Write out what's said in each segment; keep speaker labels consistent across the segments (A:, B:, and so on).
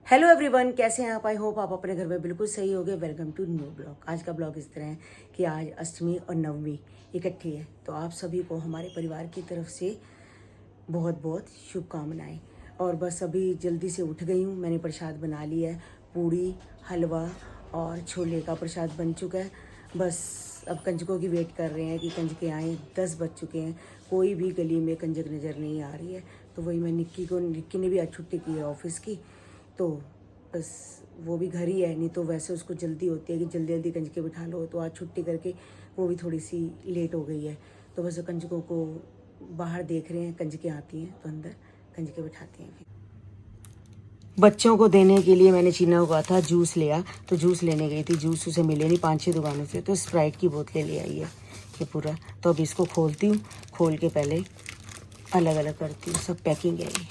A: Hello everyone, कैसे हैं आप? आई होप आप अपने घर में बिल्कुल सही होंगे। Welcome to new blog. आज का ब्लॉग इस तरह है कि आज अष्टमी और नवमी इकट्ठी है, तो आप सभी को हमारे परिवार की तरफ से बहुत बहुत शुभकामनाएं। और बस अभी जल्दी से उठ गई हूँ, मैंने प्रसाद बना लिया है। पूड़ी, हलवा और छोले का प्रसाद बन चुका है। बस अब कंजकों की वेट कर रहे हैं कि कंजकें आएँ। 10 बज चुके हैं, कोई भी गली में कंजक नज़र नहीं आ रही है। तो वही मैं निक्की ने भी आज छुट्टी की है ऑफिस की, तो बस वो भी घर ही है। नहीं तो वैसे उसको जल्दी होती है कि जल्दी जल्दी कंजकें बिठा लो, तो आज छुट्टी करके वो भी थोड़ी सी लेट हो गई है। तो बस कंजकों को बाहर देख रहे हैं, कंजकें आती हैं तो अंदर कंजकें बिठाती हैं। बच्चों को देने के लिए मैंने चीना को कहा था जूस लिया, तो जूस लेने गई थी। जूस उसे मिले नहीं 5-6 दुकानों से, तो स्प्राइट की बोतलें ले आई है ये पूरा। तो अब इसको खोलती हूँ, खोल के पहले अलग अलग करती हूँ। सब पैकिंग है ये।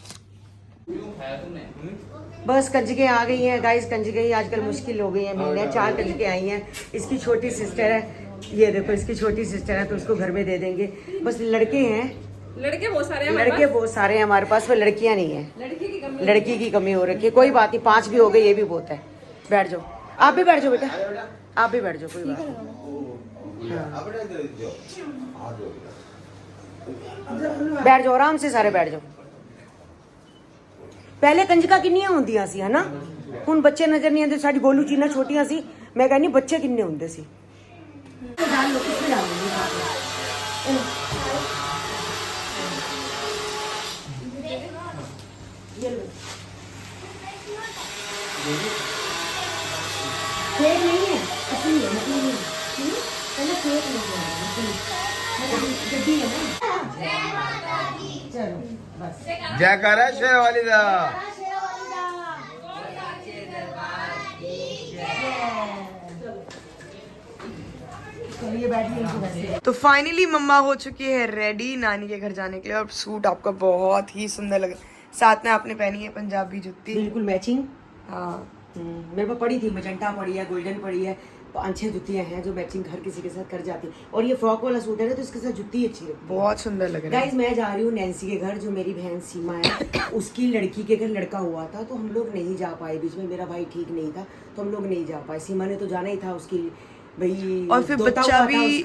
A: बस कंजकें आ गई हैं गाइस। कंजकें ही आजकल मुश्किल हो गई हैं मिलने। 4 कंजकें आई हैं। इसकी छोटी सिस्टर है, ये देखो इसकी छोटी सिस्टर है, तो उसको घर में दे देंगे। बस लड़के हैं, लड़के बहुत सारे हैं हमारे पास, पर लड़कियां नहीं है। लड़की की कमी हो रखी है। कोई बात नहीं, 5 भी हो गए, ये भी बहुत है। बैठ जाओ, आप भी बैठ जाओ बेटा, आप भी बैठ जाओ, कोई बात नहीं। बैठ जाओ, आराम से सारे बैठ जाओ। पहले कंजका किन्नियां होंदियां सी, है ना? हुण बच्चे नजर नहीं आते। साडी गोलू चीना छोटियां सी, मैं कहनी बच्चे किन्ने होंदे सी। फेक नहीं है, असली है, नकली नहीं है। पहले फेक नहीं है, चलो बस।
B: जयकारा शेरवाली दा।
C: तो फाइनली मम्मा हो चुकी है रेडी नानी के घर जाने के लिए। और सूट आपका बहुत ही सुंदर लग रहा है। साथ में आपने पहनी है पंजाबी जुत्ती,
A: बिल्कुल मैचिंग।
C: हाँ
A: मेरे पास पड़ी थी, मजेंटा पड़ी है, गोल्डन पड़ी है, 5-6 जुतियां हैं जो मैचिंग हर किसी के साथ कर जाती है। और ये फ्रॉक वाला सूट है ना, तो इसके साथ जुत्ती अच्छी लगती है,
C: बहुत सुंदर लग रहा है।
A: गाइस मैं जा रही हूँ नैन्सी के घर, जो मेरी बहन सीमा है उसकी लड़की के घर लड़का हुआ था, तो हम लोग नहीं जा पाए। बीच में मेरा भाई ठीक नहीं था, तो हम लोग नहीं जा पाए। सीमा ने तो जाना ही था, उसकी भाई
C: और फिर बच्चा भी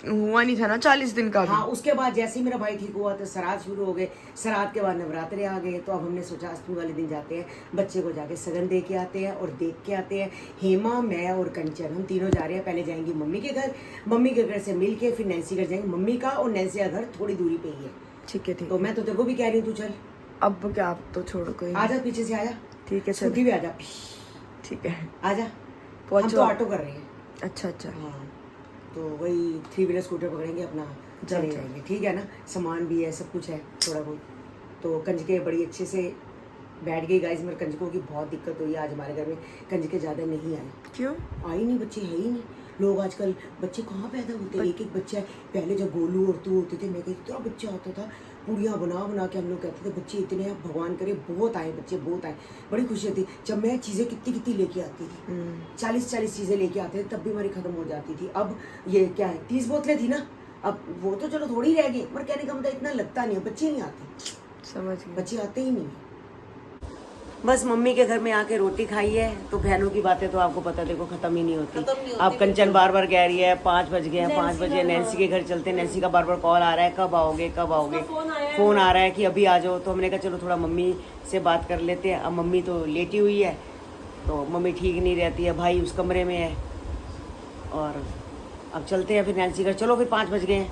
C: हुआ नहीं था ना 40 दिन का भी।
A: हाँ, उसके बाद जैसे ही मेरा भाई ठीक हुआ तो श्राद्ध शुरू हो गए। श्राद्ध के बाद नवरात्रे आ गए, तो अब हमने सोचा अष्टमी वाले दिन जाते हैं, बच्चे को जाके सगन दे के आते हैं और देख के आते हैं। हेमा, मैं और कंचन, हम तीनों जा रहे हैं। पहले जाएंगी मम्मी के घर, मम्मी के घर से मिल के फिर नैन्सी घर जाएंगे। मम्मी का और नैन्सी का घर थोड़ी दूरी पे ही है।
C: ठीक है, ठीक।
A: तो मैं तो तेरे को भी कह रही हूँ, तू चल।
C: अब क्या, आप तो छोड़ो, कोई
A: आजा, पीछे से आजा।
C: ठीक है,
A: स्कूटी भी आजा।
C: ठीक है,
A: आजा, हम
C: पहुंचो।
A: तो ऑटो कर रहे हैं।
C: अच्छा अच्छा,
A: हाँ, तो वही 3 व्हीलर स्कूटर पकड़ेंगे, अपना चले जाएंगे। ठीक है ना, सामान भी है, सब कुछ है थोड़ा बहुत। तो कंजकें बड़ी अच्छे से बैठ गई गाइस। मेरे कंजकों की बहुत दिक्कत हुई है आज हमारे घर में। कंजकें ज़्यादा नहीं आई।
C: क्यों
A: आई नहीं? बच्चे है ही नहीं। लोग आजकल बच्चे कहाँ पैदा होते हैं, एक एक बच्चा है। पहले जब गोलू और तू होते थे, मैं कहती इतना बच्चा होता था, पूड़ियाँ बना बना के हम लोग कहते थे बच्चे इतने हैं, भगवान करे बहुत आए बच्चे, बहुत आए। बड़ी खुशी होती। जब मैं चीज़ें कितनी लेके आती थी, 40 चीज़ें लेके आते थे, तब भी हमारी ख़त्म हो जाती थी। अब ये क्या है, 30 बोतलें थी ना, अब वो तो चलो थोड़ी रह गई, पर कहने का मतलब इतना लगता नहीं है। बच्चे नहीं आते,
C: समझ गए,
A: बच्चे आते ही नहीं। बस मम्मी के घर में आके रोटी खाई है, तो बहनों की बातें तो आपको पता, देखो खत्म ही नहीं होती। अब कंचन बार बार कह रही है 5 बज गए हैं, 5 बजे नैन्सी के घर चलते। नैन्सी का बार बार कॉल आ रहा है, कब आओगे कब आओगे। फ़ोन आ रहा है कि अभी आ जाओ। तो हमने कहा चलो थोड़ा मम्मी से बात कर लेते हैं। अब मम्मी तो लेटी हुई है, तो मम्मी ठीक नहीं रहती है, भाई उस कमरे में है। और अब चलते हैं फिर नैन्सी घर। चलो फिर 5 बज गए हैं,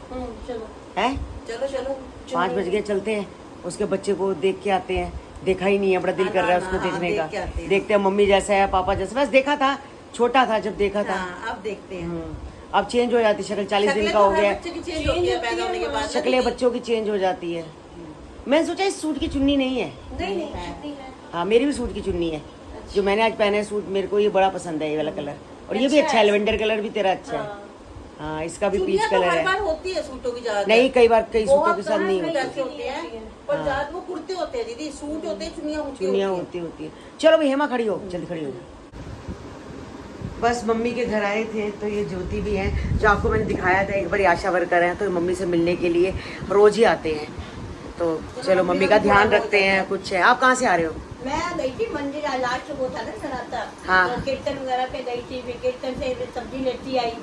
A: हैं? चलो 5 बज गए, चलते हैं। उसके बच्चे को देख के आते हैं, देखा ही नहीं है, बड़ा दिल कर रहा है उसको देखने का। देखते हैं मम्मी जैसा है, पापा जैसा। बस देखा था, छोटा था जब देखा था।
D: अब देखते हैं।
A: अब चेंज हो जाती शक्ल, 40 दिन का हो गया, शक्लें बच्चों की चेंज हो जाती है। मैंने सोचा इस सूट की चुन्नी नहीं है।
D: नहीं,
A: हाँ, मेरी भी सूट की चुन्नी है। जो मैंने आज पहने सूट, मेरे को ये बड़ा पसंद है, ये वाला कलर। और ये भी अच्छा है, लेवेंडर कलर भी तेरा अच्छा है। हाँ, इसका भी पीच कलर है।
D: बार होती है सूटों की ज्यादा।
A: नहीं, कई बार कई सूटों के साथ नहीं होती।
D: पर ज्यादा वो कुर्ते होते हैं दीदी, सूट होते हैं,
A: चुन्नियाँ होती है। चलो भाई हेमा खड़ी हो, जल्दी खड़ी हो। बस मम्मी के घर आए थे, तो ये ज्योति भी है, जो आपको मैंने दिखाया था एक बार। आशा वर्कर हैं, तो मम्मी से मिलने के लिए रोज ही आते हैं। तो चलो मम्मी का ध्यान रखते हैं। कुछ है, आप कहाँ से आ रहे हो?
D: मैं गई थी मंदिर, लास्ट वो था ना नराता,
A: हाँ।
D: तो कीर्तन वगैरह पे गई थी, फिर कीर्तन से सब्जी लेती आई,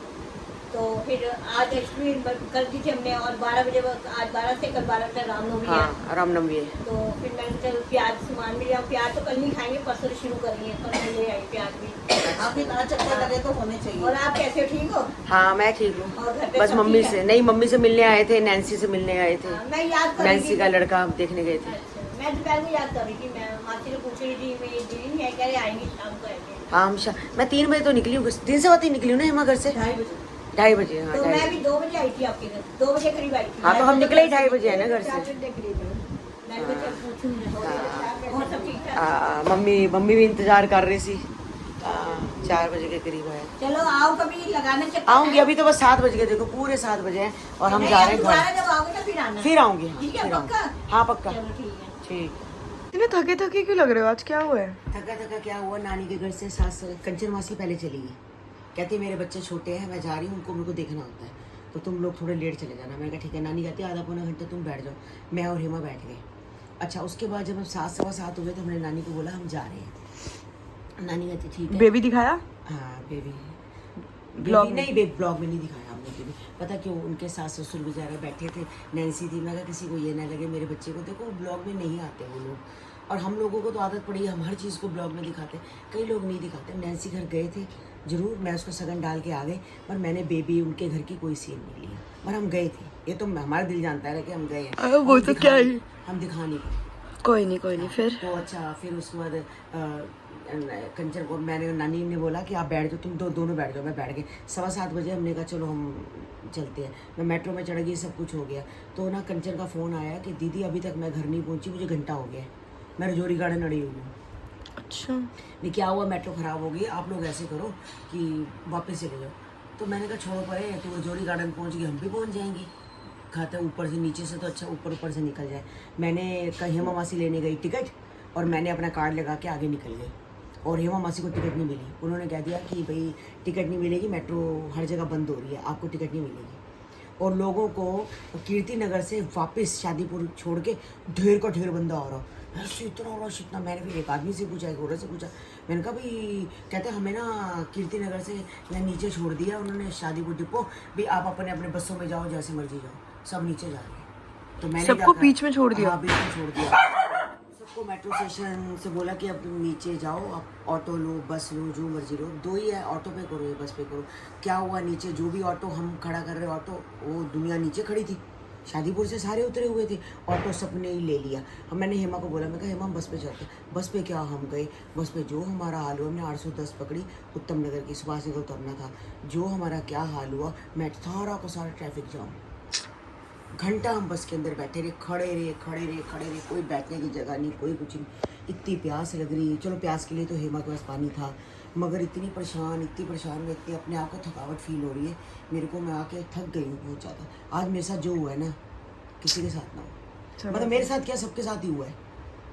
D: तो फिर आज एक्चुअली कर दी थी हमने, और 12 बजे आज 12 से कल 12 तक रामनवमी है,
A: हाँ रामनवमी है।
D: तो फिर मैंने चल प्याज सामान भी लिया, प्याज तो कल नहीं खाएंगे, परसों से शुरू करेंगे, कल मैं ले आई प्याज भी।
E: आपके कहाँ चक्कर लगे तो होने चाहिए।
D: और आप कैसे हो, ठीक हो?
A: हाँ मैं ठीक हूँ,
D: और घर पे
A: बस
D: सब
A: मम्मी
D: ठीक है?
A: से नहीं, मम्मी से मिलने आए थे, नैन्सी से मिलने आए थे।
D: हाँ, मैं याद कर रही
A: नैन्सी
D: थी।
A: का लड़का हम देखने गए थे।
D: अच्छा, मैं दोपहर में याद कर रही थी, मैं मासी से पूछ रही थी, मेरी दीदी नहीं है, कह रहे आएंगे शाम को आएंगे।
A: हाँ मैं 3 बजे तो निकली हूँ, 3 से बात ही निकली हूँ ना हिमा घर से, 2:30 बजे। हाँ
D: तो
A: 2:30
D: मैं
A: बजे।
D: भी 2 बजे आई थी आपके घर, 2 बजे करीब आई थी।
A: हाँ, तो हम निकले ही 2:30 बजे है ना घर से।
D: मैंने कहा चल पूछूं, और सब ठीक ठाक?
A: मम्मी भी इंतजार कर रही थी। 4 बजे के करीब आए।
D: चलो आओ कभी लगाने चक्कर।
A: आऊंगी, अभी तो बस 7 बज गए, देखो पूरे 7 बजे हैं और हम जा रहे हैं
D: दोबारा
A: घर।
D: जब आओगे ना फिर आना।
A: फिर आऊंगी। हाँ,
D: ठीक है,
A: फिर आऊंगी।
D: पक्का?
A: हाँ पक्का।
D: चलो ठीक है।
A: ठीक।
C: इतने थके थके क्यों लग रहे हो, आज क्या हुआ है?
A: थका क्या हुआ, नानी के घर से सास कंचन मासी पहले चली गई, कहती मेरे बच्चे छोटे हैं, मैं जा रही हूँ, उनको मेरे को देखना होता है, तो तुम लोग थोड़े लेट चले जाना। मैंने कहा ठीक है। नानी कहती आधा पौना घंटा तुम बैठ जाओ। मैं और हेमा बैठ गए। अच्छा, उसके बाद जब हम 7 सवा 7 हुए तो हमने नानी को बोला हम जा रहे हैं। नानी कहती ठीक है।
C: बेबी दिखाया?
A: हाँ बेबी
C: ब्लॉग में?
A: नहीं, ब्लॉग में नहीं दिखाया हमने बेबी। पता क्यों, उनके सास ससुर बेचारे बैठे थे, नैन्सी थी। मैं कहा किसी को ये ना लगे मेरे बच्चे को देखो, ब्लॉग में नहीं आते वो लोग, और हम लोगों को तो आदत पड़ी है हम हर चीज़ को ब्लॉग में दिखाते, कई लोग नहीं दिखाते। नैन्सी घर गए थे जरूर, मैं उसको सगन डाल के आ गई, पर मैंने बेबी उनके घर की कोई सीन नहीं लिया, पर हम गए थे। ये तो हमारा दिल जानता है कि हम गए हैं।
C: वो तो क्या ही,
A: हम दिखा नहीं पाए।
C: कोई नहीं फिर।
A: तो अच्छा, फिर उसके बाद कंचन को मैंने, नानी ने बोला कि आप बैठ जाओ, तुम दोनों बैठ जाओ। मैं बैठ गई। 7:15 बजे हमने कहा चलो हम चलते हैं। मैं मेट्रो में चढ़ गई, सब कुछ हो गया। तो ना कंचन का फ़ोन आया कि दीदी अभी तक मैं घर नहीं पहुंची, मुझे घंटा हो गया है, मैं रजौरी गार्डन अड़ी हुई हूँ।
C: अच्छा,
A: नहीं क्या हुआ, मेट्रो ख़राब हो गई, आप लोग ऐसे करो कि वापस चले जाओ। तो मैंने कहा छोड़ो परे, तो रजौरी गार्डन पहुँच गई, हम भी पहुँच जाएंगे। खाते ऊपर से नीचे से तो अच्छा ऊपर से निकल जाए। मैंने कहीं हेमा मासी लेने गई टिकट, और मैंने अपना कार्ड लगा के आगे निकल गई, और हेमा मासी को टिकट नहीं मिली। उन्होंने कह दिया कि भाई टिकट नहीं मिलेगी, मेट्रो हर जगह बंद हो रही है, आपको टिकट नहीं मिलेगी। और लोगों को कीर्ति नगर से वापस शादीपुर छोड़ के ढेर का ढेर बंदा आ रहा, ऐसे इतना रश इतना। मैंने फिर एक आदमी से पूछा, एक औरत से पूछा, मैंने कहा भाई, कहते हमें ना कीर्ति नगर से यहाँ नीचे छोड़ दिया उन्होंने शादीपुर डिपो, भाई आप अपने अपने बसों में जाओ, जैसे मर्जी जाओ। सब नीचे जा रहे हैं। तो मैंने
C: सबको
A: क्या
C: बीच में छोड़ दिया?
A: हाँ बीच में छोड़ दिया सबको। मेट्रो स्टेशन से बोला कि अब तुम नीचे जाओ, आप ऑटो लो, बस लो, जो मर्जी लो, 2 ही है, ऑटो पे करो या बस पे करो। क्या हुआ, नीचे जो भी ऑटो हम खड़ा कर रहे ऑटो, वो दुनिया नीचे खड़ी थी, शादीपुर से सारे उतरे हुए थे, ऑटो सबने ही ले लिया। हम मैंने हेमा को बोला, मैं कहा हेमा हम बस पे चलते। बस पे क्या, हम गए बस पे, जो हमारा हाल हुआ, हमने 810 पकड़ी, उत्तम नगर की, सुभाष नगर उतरना था। जो हमारा क्या हाल हुआ, मैं सारा को सारा ट्रैफिक जाम, घंटा हम बस के अंदर बैठे रहे, खड़े रहे, कोई बैठने की जगह नहीं, कोई कुछ नहीं। इतनी प्यास लग रही, चलो प्यास के लिए तो हेमा के पास पानी था, मगर इतनी परेशान मैं, इतनी अपने आप को थकावट फील हो रही है मेरे को, मैं आके थक गई हूँ बहुत ज़्यादा। आज मेरे साथ जो हुआ है ना, किसी के साथ ना हो, मतलब मेरे साथ क्या, सबके साथ ही हुआ है।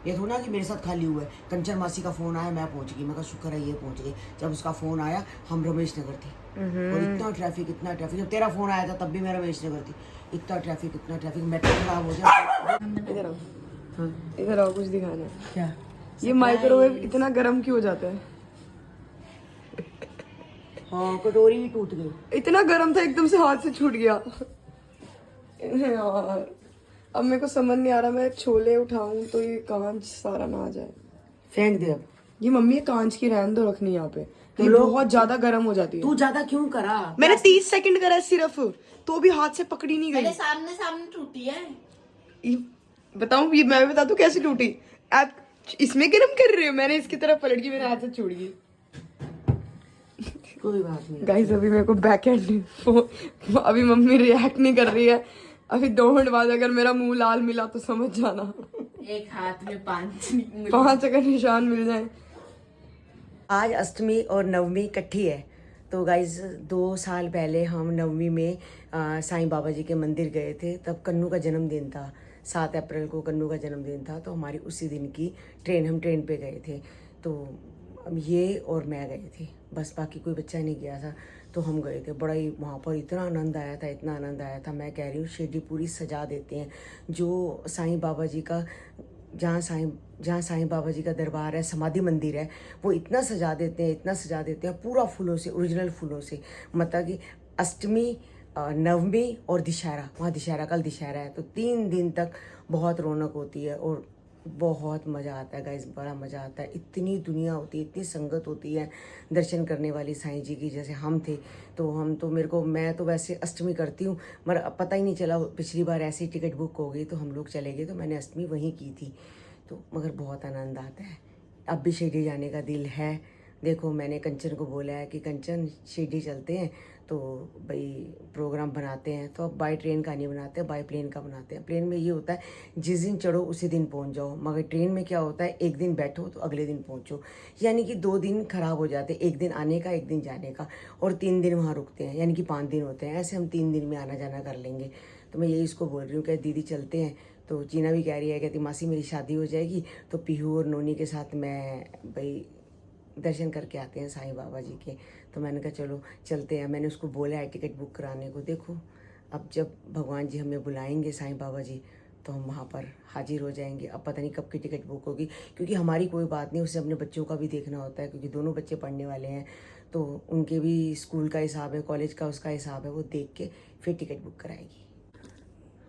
A: ये थोड़ा कि मेरे साथ खाली हुआ है। कंचन मासी का फ़ोन आया, मैं पहुंच गई, मैं कहा शुक्र है ये पहुंच गई। जब उसका फ़ोन आया, हम रमेश नगर थे, और इतना ट्रैफिक। जब तेरा फ़ोन आया था तब भी मैं रमेश नगर थी। इतना ट्रैफिक, मेट्रो खराब हो जाए।
C: इधर आओ, कुछ दिखाना है।
A: क्या
C: ये माइक्रोवेव इतना गर्म क्यों हो जाता है?
A: हाँ, कटोरी ही टूट गई।
C: इतना गर्म था, एकदम से हाथ से छूट गया यार। अब मेरे को समझ नहीं आ रहा, मैं छोले उठाऊं तो ये कांच सारा ना आ जाए।
A: फेंक दे अब।
C: ये मम्मी ये कांच की रहने दो, रखनी यहाँ पे, ये बहुत ज्यादा गर्म हो जाती है।
A: तू ज्यादा क्यों करा?
C: मैंने 30 सेकंड करा सिर्फ, तो भी हाथ से पकड़ी नहीं गई।
D: मेरे सामने टूटी है।
C: बताऊं, ये मैं बता दूं कैसे टूटी? आप इसमें गर्म कर रहे हो, मैंने इसकी तरफ पलट के मेरे हाथ से छूट गई।
A: कोई बात नहीं
C: गाइस अभी मेरे को बैक हैंड, अभी मम्मी रिएक्ट नहीं कर रही है। अभी 2 मिनट बाद अगर मेरा मुंह लाल मिला तो समझ जाना,
D: एक हाथ में
C: 5 अगर निशान मिल जाए।
A: आज अष्टमी और नवमी इकट्ठी है। तो गाइज 2 साल पहले हम नवमी में साईं बाबा जी के मंदिर गए थे, तब कन्नू का जन्मदिन था। 7 अप्रैल को कन्नू का जन्मदिन था, तो हमारी उसी दिन की हम ट्रेन पे गए थे। तो ये और मैं गए थे, बस बाकी कोई बच्चा नहीं गया था। तो हम गए थे, बड़ा ही वहाँ पर इतना आनंद आया था। मैं कह रही हूँ शिरडी पूरी सजा देते हैं। जो साईं बाबा जी का जहाँ साईं बाबा जी का दरबार है, समाधि मंदिर है, वो इतना सजा देते हैं पूरा फूलों से, ओरिजिनल फूलों से। मतलब कि अष्टमी, नवमी और दशहरा, वहाँ दशहरा, कल दशहरा है, तो 3 दिन तक बहुत रौनक होती है और बहुत मज़ा आता है गाइस, बड़ा मज़ा आता है। इतनी दुनिया होती है, इतनी संगत होती है दर्शन करने वाली साईं जी की। जैसे हम थे तो मैं तो वैसे अष्टमी करती हूँ, मगर अब पता ही नहीं चला, पिछली बार ऐसी टिकट बुक हो गई तो हम लोग चले गए, तो मैंने अष्टमी वहीं की थी, तो मगर बहुत आनंद आता है। अब भी शिरडी जाने का दिल है। देखो मैंने कंचन को बोला है कि कंचन शिरडी चलते हैं, तो भाई प्रोग्राम बनाते हैं, तो अब बाय ट्रेन का नहीं बनाते, बाय प्लेन का बनाते हैं। प्लेन में ये होता है जिस दिन चढ़ो उसी दिन पहुंच जाओ, मगर ट्रेन में क्या होता है एक दिन बैठो तो अगले दिन पहुंचो, यानी कि 2 दिन खराब हो जाते हैं, एक दिन आने का, एक दिन जाने का, और 3 दिन वहाँ रुकते हैं, यानी कि 5 दिन होते हैं। ऐसे हम 3 दिन में आना जाना कर लेंगे। तो मैं यही इसको बोल रही हूँ कि दीदी चलते हैं। तो चीना भी कह रही है, कहती मासी मेरी शादी हो जाएगी तो पीहू और नोनी के साथ मैं भाई दर्शन करके आते हैं साईं बाबा जी के। तो मैंने कहा चलो चलते हैं। मैंने उसको बोला है टिकट बुक कराने को। देखो अब जब भगवान जी हमें बुलाएंगे, साईं बाबा जी, तो हम वहाँ पर हाजिर हो जाएंगे। अब पता नहीं कब की टिकट बुक होगी, क्योंकि हमारी कोई बात नहीं, उससे अपने बच्चों का भी देखना होता है, क्योंकि दोनों बच्चे पढ़ने वाले हैं, तो उनके भी स्कूल का हिसाब है, कॉलेज का उसका हिसाब है, वो देख के फिर टिकट बुक कराएगी।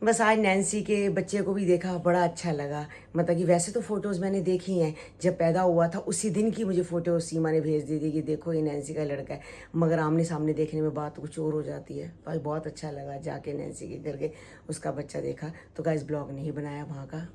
A: बस आज नैन्सी के बच्चे को भी देखा, बड़ा अच्छा लगा। मतलब कि वैसे तो फ़ोटोज़ मैंने देखी हैं, जब पैदा हुआ था उसी दिन की मुझे फ़ोटो सीमा ने भेज दी थी कि देखो ये नैन्सी का लड़का है, मगर आमने सामने देखने में बात कुछ और हो जाती है। भाई बहुत अच्छा लगा जाके नैन्सी के घर के उसका बच्चा देखा। तो गाइस ब्लॉग नहीं बनाया वहाँ का,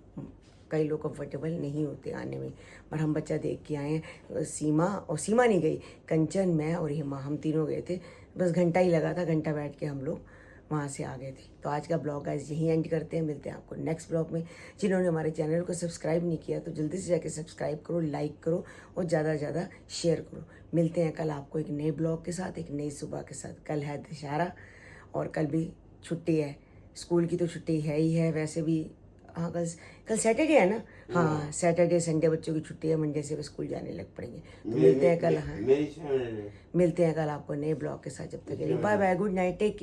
A: कई लोग कंफर्टेबल नहीं होते आने में, पर हम बच्चा देख के आए हैं। सीमा नहीं गई, कंचन, मैं और हिमा, हम तीनों गए थे। बस घंटा ही लगा था, घंटा बैठ के हम लोग वहाँ से आ गए थे। तो आज का ब्लॉग गाइस यहीं एंड करते हैं, मिलते हैं आपको नेक्स्ट ब्लॉग में। जिन्होंने हमारे चैनल को सब्सक्राइब नहीं किया तो जल्दी से जाके सब्सक्राइब करो, लाइक करो और ज़्यादा से ज़्यादा शेयर करो। मिलते हैं कल आपको एक नए ब्लॉग के साथ, एक नई सुबह के साथ। कल है दशहरा और कल भी छुट्टी है, स्कूल की तो छुट्टी है ही है वैसे भी। हाँ कल सैटरडे है ना, हाँ सैटरडे संडे बच्चों की छुट्टी है, मंडे से स्कूल जाने लग पड़ेंगे। तो मिलते हैं कल, हाँ मिलते हैं कल आपको नए ब्लॉग के साथ। जब तक के लिए bye bye, good night, take care.